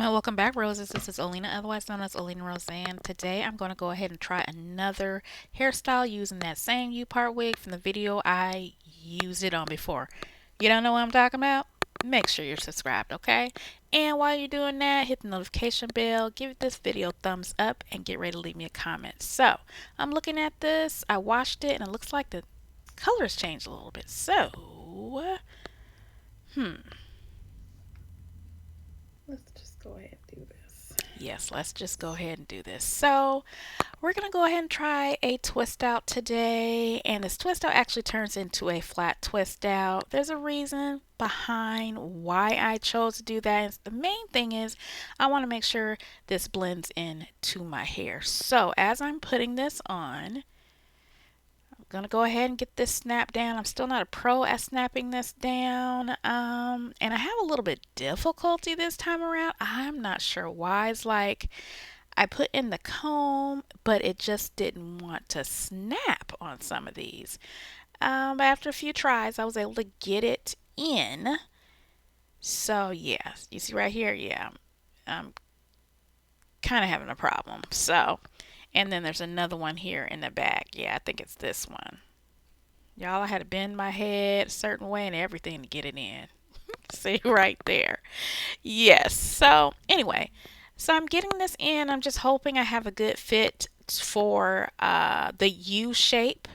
Welcome back, Roses. This is Olena, otherwise known as OlenaRosanne. Today I'm going to go ahead and try another hairstyle using that same U-part wig from the video I used it on before. You don't know what I'm talking about? Make sure you're subscribed, okay? And while you're doing that, hit the notification bell, give this video a thumbs up, and get ready to leave me a comment. So, I'm looking at this. I washed it, and it looks like the colors changed a little bit. So, hmm. Let's just go ahead and do this. Yes, let's just go ahead and do this. So, we're going to go ahead and try a twist out today. And this twist out actually turns into a flat twist out. There's a reason behind why I chose to do that. The main thing is I want to make sure this blends in to my hair. So, as I'm putting this on, gonna go ahead and get this snap down. I'm still not a pro at snapping this down, and I have a little bit difficulty this time around. I'm not sure why. It's like I put in the comb, but it just didn't want to snap on some of these. But after a few tries, I was able to get it in. So yeah, you see right here, yeah, I'm kind of having a problem. So, and then there's another one here in the back. Yeah, I think it's this one. Y'all, I had to bend my head a certain way and everything to get it in. See right there. Yes. So, anyway, so I'm getting this in. I'm just hoping I have a good fit for the U shape.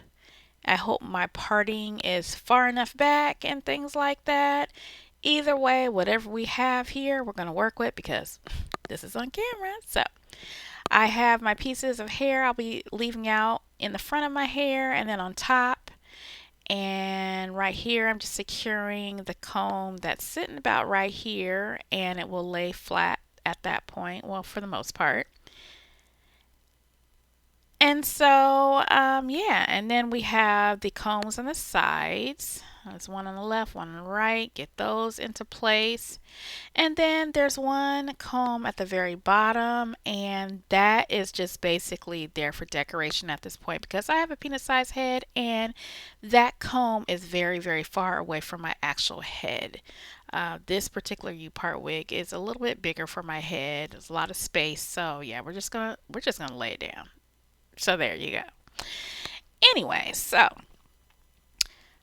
I hope my parting is far enough back and things like that. Either way, whatever we have here, we're going to work with because this is on camera. So, I have my pieces of hair I'll be leaving out in the front of my hair and then on top. And right here I'm just securing the comb that's sitting about right here, and it will lay flat at that point, well, for the most part. And so yeah, and then we have the combs on the sides. There's one on the left, one on the right. Get those into place. And then there's one comb at the very bottom, and that is just basically there for decoration at this point because I have a peanut sized head, and that comb is very, very far away from my actual head. This particular U-part wig is a little bit bigger for my head. There's a lot of space, so yeah, we're just gonna lay it down. So there you go. Anyway, so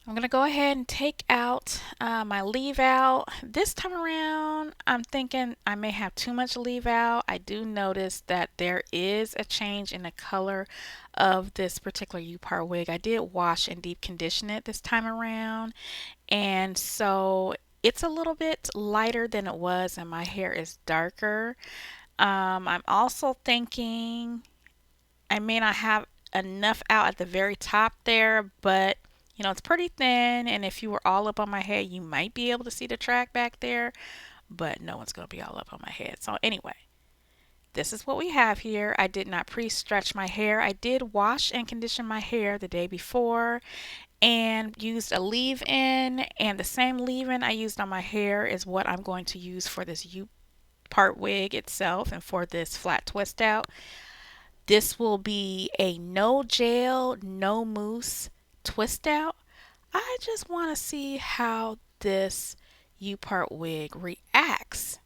I'm going to go ahead and take out my leave out. This time around, I'm thinking I may have too much leave out. I do notice that there is a change in the color of this particular U-part wig. I did wash and deep condition it this time around, and so it's a little bit lighter than it was, and my hair is darker. I'm also thinking I may not have enough out at the very top there, but it's pretty thin, and if you were all up on my head, you might be able to see the track back there, but no one's going to be all up on my head. So anyway, this is what we have here. I did not pre-stretch my hair. I did wash and condition my hair the day before and used a leave-in, and the same leave-in I used on my hair is what I'm going to use for this U-part wig itself and for this flat twist out. This will be a no gel, no mousse twist out. I just want to see how this U-part wig reacts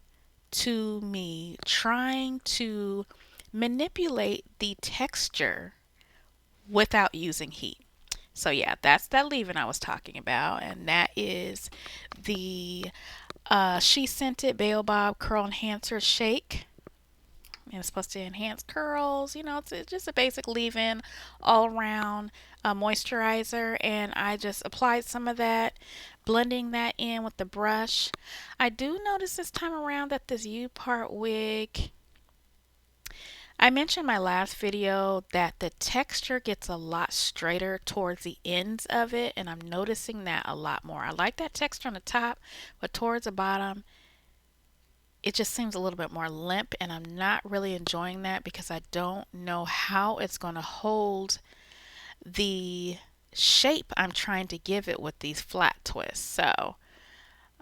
to me trying to manipulate the texture without using heat. So yeah, that's that leave-in I was talking about, and that is the She Scented Baobab Curl Enhancer Shake, and it's supposed to enhance curls. It's just a basic leave-in all around moisturizer, and I just applied some of that, blending that in with the brush. I do notice this time around that this U-part wig, I mentioned in my last video that the texture gets a lot straighter towards the ends of it, and I'm noticing that a lot more. I like that texture on the top, but towards the bottom it just seems a little bit more limp, and I'm not really enjoying that because I don't know how it's going to hold the shape I'm trying to give it with these flat twists. So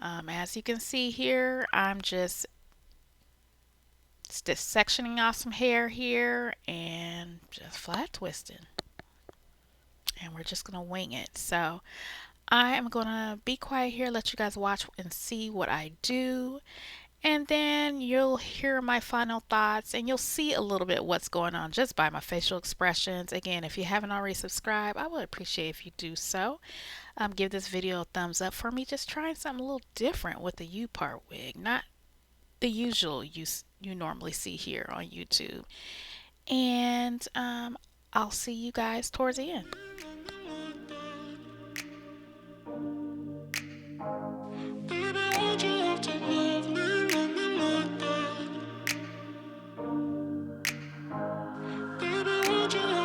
as you can see here, I'm just sectioning off some hair here and just flat twisting, and we're just going to wing it. So I am going to be quiet here, let you guys watch and see what I do. And then you'll hear my final thoughts and you'll see a little bit what's going on just by my facial expressions. Again, if you haven't already subscribed, I would appreciate if you do so. Give this video a thumbs up for me. Just trying something a little different with the U-part wig, not the usual you normally see here on YouTube. And I'll see you guys towards the end.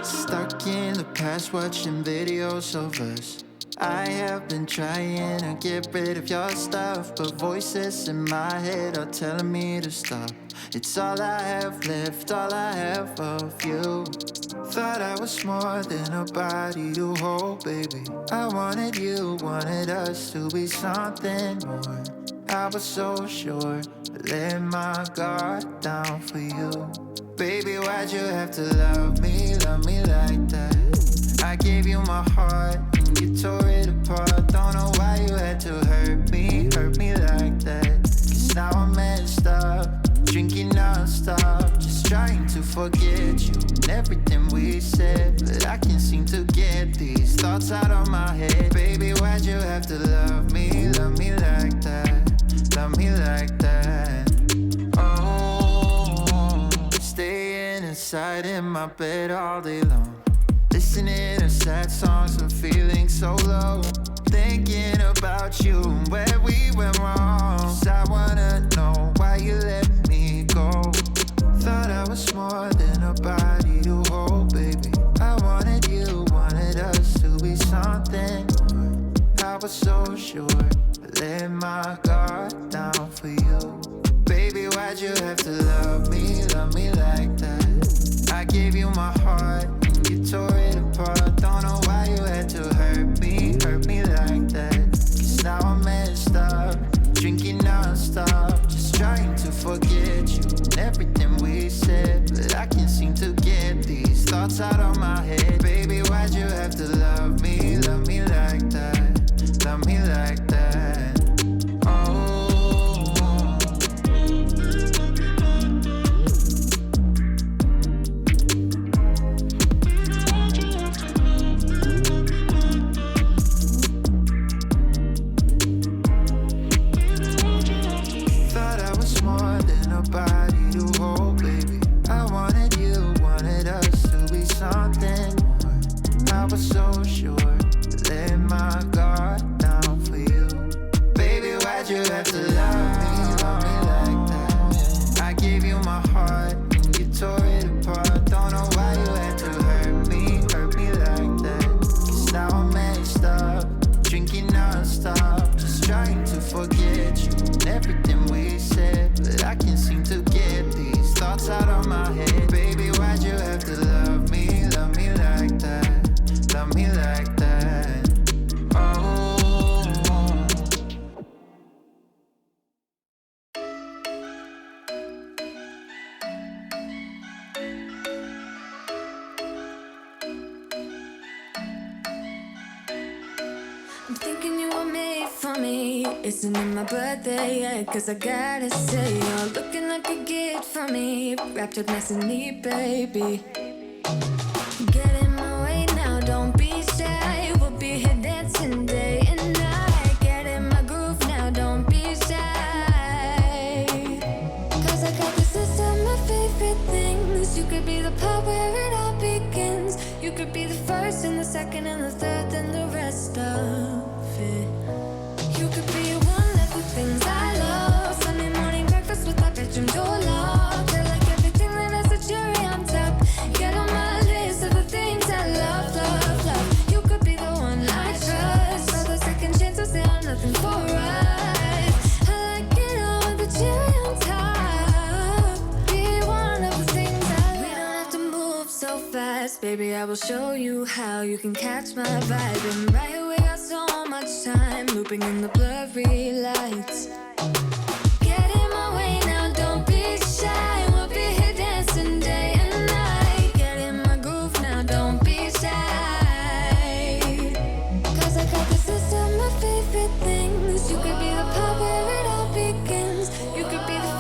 Stuck in the past watching videos of us. I have been trying to get rid of your stuff, but voices in my head are telling me to stop. It's all I have left, all I have of you. Thought I was more than a body to hold, baby. I wanted you, wanted us to be something more. I was so sure, I let my guard down for you. Baby, why'd you have to love me like that? I gave you my heart and you tore it apart. Don't know why you had to hurt me like that. Cause now I'm messed up, drinking non-stop, just trying to forget you and everything we said. But I can't seem to get these thoughts out of my head. Baby, why'd you have to love me like that? Love me like that. Oh, staying inside in my bed all day long, listening to sad songs and feeling so low, thinking about you and where we went wrong. 'Cause I wanna know why you let me go. Thought I was more than a body to hold, baby. I wanted you, wanted us to be something more. I was so sure, I let my guard down for you. Baby, why'd you have to love me like that? I gave you my heart and you tore it apart. Don't know why you had to hurt me like that. Cause now I'm messed up, drinking non-stop, just trying to forget you and everything we said. But I can't seem to get these thoughts out of my head. Baby, why'd you have to love me like that? Love me like that. Body to hold, baby. I wanted you, wanted us to be something more. I was so sure, let my guard down for you. Baby, why'd you have to love me like that? I gave you my heart and you tore it apart. Don't know why you had to hurt me like that. Cause now I'm messed up, drinking non-stop, just trying to forget you and everything we said. But I can't seem to get these thoughts out of my head. Baby, why'd you have to love me like that? Love me like that. Oh. I'm thinking you were made for me. Isn't it my birthday yet? Cause I gotta say, you're looking like a gift for me, wrapped up nice and neat, baby. Get in my way now, don't be shy. We'll be here dancing day and night. Get in my groove now, don't be shy. Cause I got this list of my favorite things. You could be the part where it all begins. You could be the first and the second and the third and the rest of it. You could be one of the things I love. Sunday morning breakfast with my bedroom door locked. I like everything that has a cherry on top. Get on my list of the things I love, love, love. You could be the one I trust. All the second chances, they are nothing for us. I like it all with the cherry on top. Be one of the things I love. We don't have to move so fast, baby. I will show you how you can catch my vibe. And right away, got so much time looping in the blurry lights. Get in my way now, don't be shy. We'll be here dancing day and night. Get in my groove now, don't be shy. Cause I got this list of my favorite things. You could be the part where it all begins. You could be the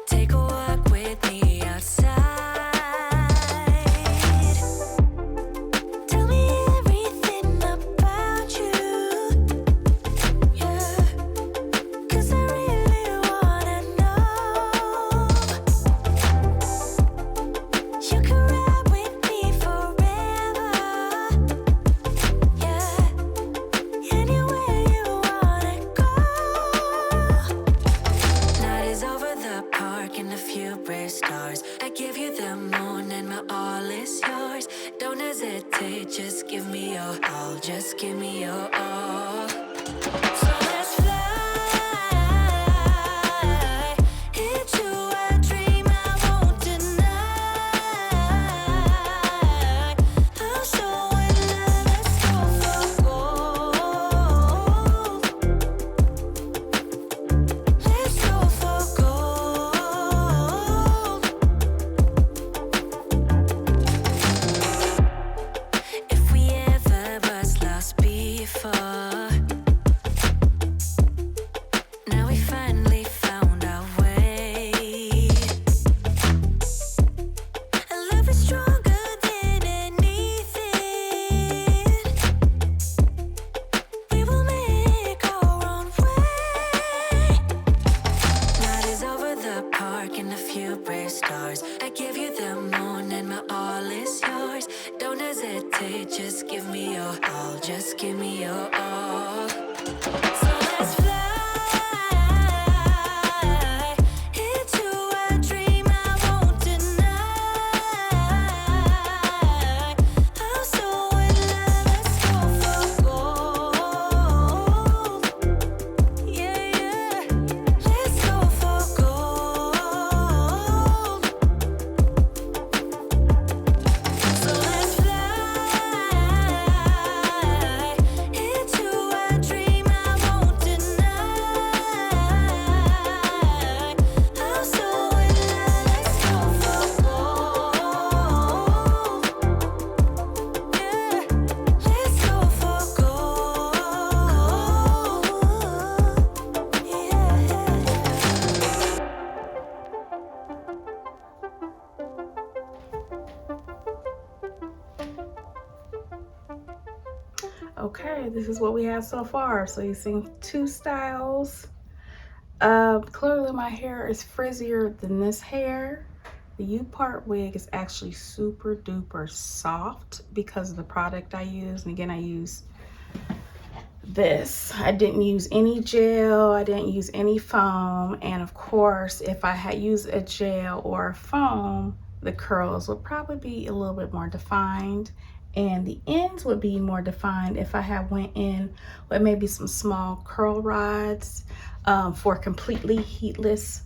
Take a walk with me outside. Tell me everything about you. Yeah, 'cause I really wanna know. You can ride with me forever. Yeah, anywhere you wanna go. Night is over the park and a few bright stars. I give you the moon and my all is yours. Don't hesitate, just give me your all. Just give me your all. So let's fly into a dream I won't deny. I'm so in love, let's go for gold. Let's go for gold. If we ever was lost before, now we finally found our way. And love is stronger than anything. We will make our own way. Night is over the park and a few bright stars. I give you the moon and my all is yours. Don't hesitate, just give me your all. Just give me your all. So let's fly into a dream I won't deny. I'm so in love, let's go for gold. Yeah, yeah, let's go for gold. So let's fly into a dream I won't deny. I'm so in love, let's go for gold. Yeah, let's go for gold. Yeah. Okay, this is what we have so far. So you've seen two styles. Clearly my hair is frizzier than this hair. The U-part wig is actually super duper soft because of the product I use. And again, I use this. I didn't use any gel, I didn't use any foam, and of course if I had used a gel or a foam, the curls would probably be a little bit more defined and the ends would be more defined if I had went in with maybe some small curl rods for a completely heatless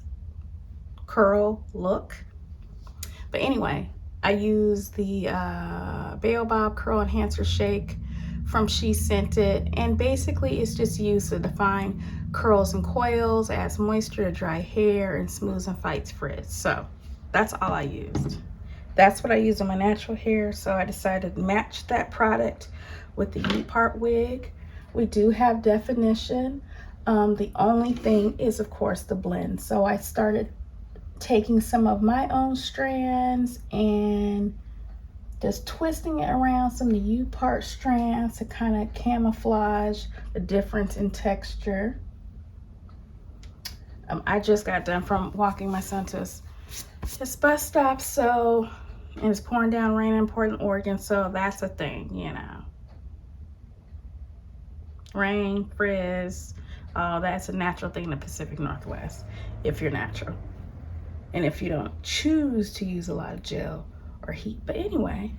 curl look. But anyway, I use the Baobab Curl Enhancer Shake from She Scented, and basically it's just used to define curls and coils, adds moisture to dry hair, and smooths and fights frizz. So that's all I used. That's what I use on my natural hair, so I decided to match that product with the U-part wig. We do have definition. The only thing is, of course, the blend. So I started taking some of my own strands and just twisting it around some of the U-part strands to kind of camouflage the difference in texture. I just got done from walking my son to his bus stop, so, and it's pouring down rain in Portland, Oregon, so that's a thing, you know. Rain, frizz, that's a natural thing in the Pacific Northwest if you're natural. And if you don't choose to use a lot of gel or heat. But anyway,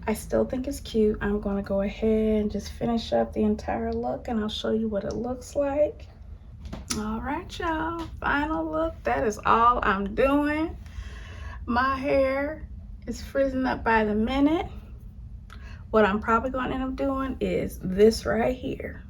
I still think it's cute. I'm gonna go ahead and just finish up the entire look and I'll show you what it looks like. All right, y'all, final look. That is all I'm doing. My hair is frizzing up by the minute. What I'm probably gonna end up doing is this right here.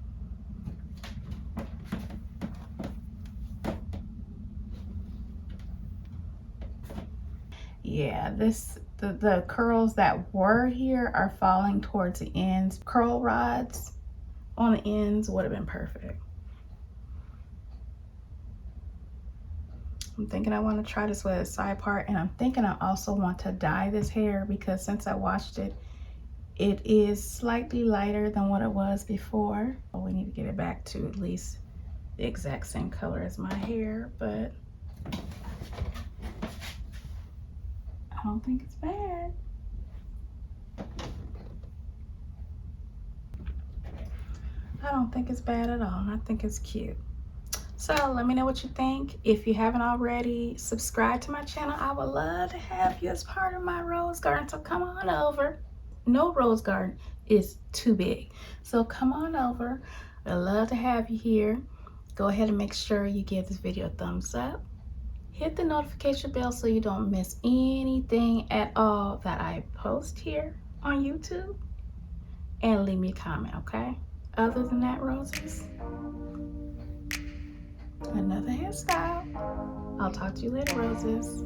Yeah, the curls that were here are falling towards the ends. Curl rods on the ends would have been perfect. I'm thinking I want to try this with a side part, and I'm thinking I also want to dye this hair because since I washed it, it is slightly lighter than what it was before. Well, we need to get it back to at least the exact same color as my hair, but I don't think it's bad. I don't think it's bad at all. I think it's cute. So let me know what you think. If you haven't already, subscribe to my channel. I would love to have you as part of my rose garden. So come on over. No rose garden is too big. So come on over. I'd love to have you here. Go ahead and make sure you give this video a thumbs up. Hit the notification bell so you don't miss anything at all that I post here on YouTube. And leave me a comment, okay? Other than that, roses, another hairstyle. I'll talk to you later, roses.